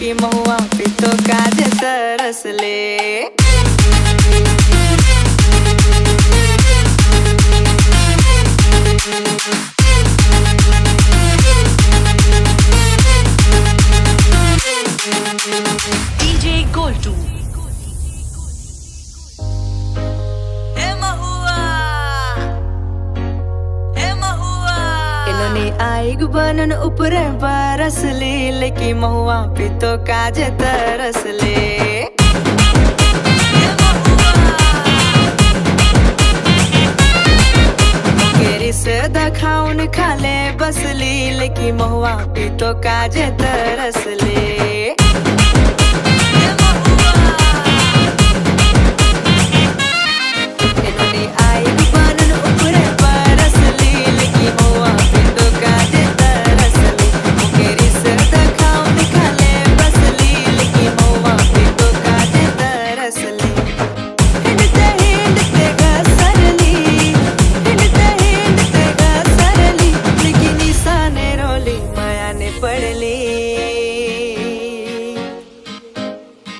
लेकी महुआ पितो काजे तरस ले। DJ Goldu आइग बनन ऊपरे बरस ले लेकी महुआ पितो काजे तरस ले। केरी से दखाउन खाले बसली लेकी महुआ पितो काजे तरस ले।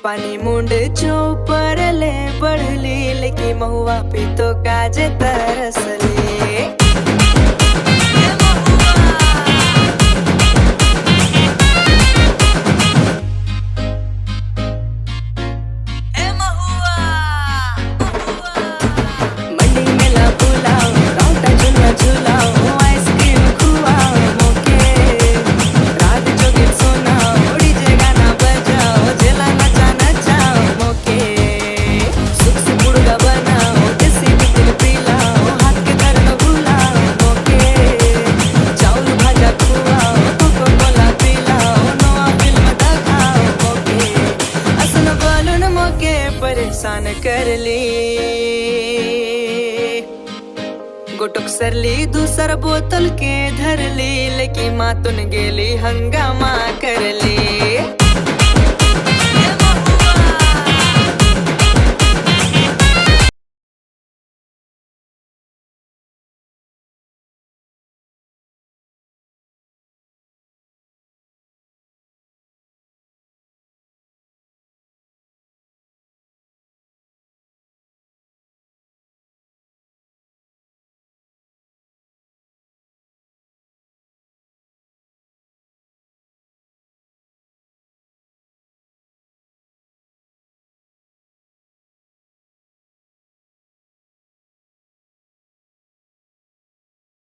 पानी मुंड चौपर ले बढ़ली लेकी महुआ पितो काजे तरस ले। परेशान कर ली गोटुक सरली दूसर बोतल के धर ली लेकी मातुन गेली हंगामा कर